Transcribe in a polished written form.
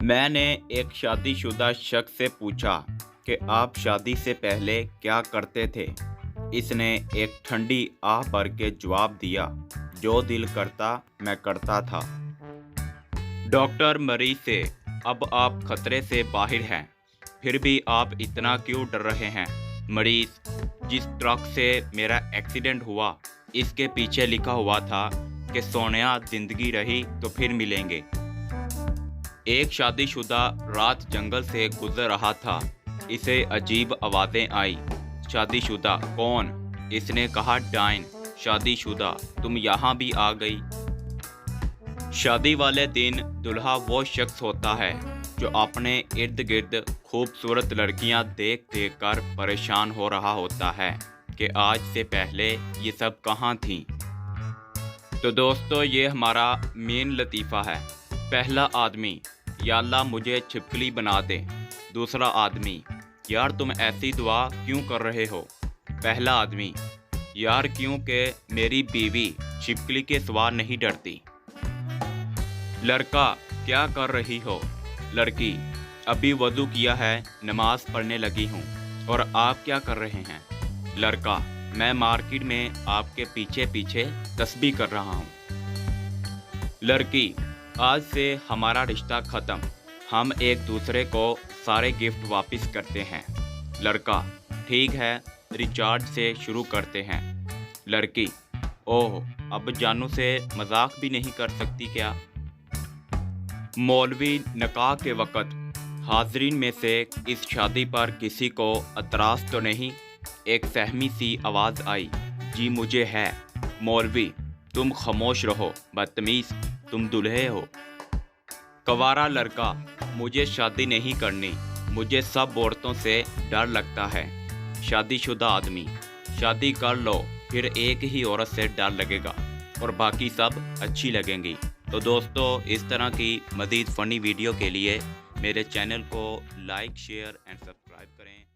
मैंने एक शादीशुदा शख्स से पूछा कि आप शादी से पहले क्या करते थे। इसने एक ठंडी आह भर के जवाब दिया, जो दिल करता मैं करता था। डॉक्टर मरीज से, अब आप खतरे से बाहर हैं, फिर भी आप इतना क्यों डर रहे हैं? मरीज, जिस ट्रक से मेरा एक्सीडेंट हुआ, इसके पीछे लिखा हुआ था कि सोनिया जिंदगी रही तो फिर मिलेंगे। एक शादीशुदा रात जंगल से गुजर रहा था। इसे अजीब आवाज़ें आई। शादीशुदा कौन? इसने कहा, डाइन। शादीशुदा, तुम यहाँ भी आ गई। शादी वाले दिन दुल्हा वो शख्स होता है जो अपने इर्द गिर्द खूबसूरत लड़कियां देख देख कर परेशान हो रहा होता है कि आज से पहले ये सब कहाँ थीं। तो दोस्तों, ये हमारा मेन लतीफ़ा है। पहला आदमी, या अल्लाह मुझे छिपकली बना दे। दूसरा आदमी, यार तुम ऐसी दुआ क्यों कर रहे हो? पहला आदमी, यार क्योंकि मेरी बीवी छिपकली के सिवा नहीं डरती। लड़का, क्या कर रही हो? लड़की, अभी वज़ू किया है, नमाज पढ़ने लगी हूँ। और आप क्या कर रहे हैं? लड़का, मैं मार्केट में आपके पीछे पीछे तस्बीह कर रहा हूँ। लड़की, आज से हमारा रिश्ता ख़त्म, हम एक दूसरे को सारे गिफ्ट वापस करते हैं। लड़का, ठीक है, रिचार्ज से शुरू करते हैं। लड़की, ओह, अब जानू से मजाक भी नहीं कर सकती क्या? मौलवी निकाह के वक़्त हाज़रीन में से इस शादी पर किसी को एतराज़ तो नहीं? एक सहमी सी आवाज़ आई, जी मुझे है। मौलवी, तुम खामोश रहो, बदतमीज़, तुम दूल्हे हो। कंवारा लड़का, मुझे शादी नहीं करनी, मुझे सब औरतों से डर लगता है। शादीशुदा आदमी, शादी कर लो, फिर एक ही औरत से डर लगेगा और बाकी सब अच्छी लगेंगी। तो दोस्तों, इस तरह की मज़ीद फ़नी वीडियो के लिए मेरे चैनल को लाइक, शेयर एंड सब्सक्राइब करें।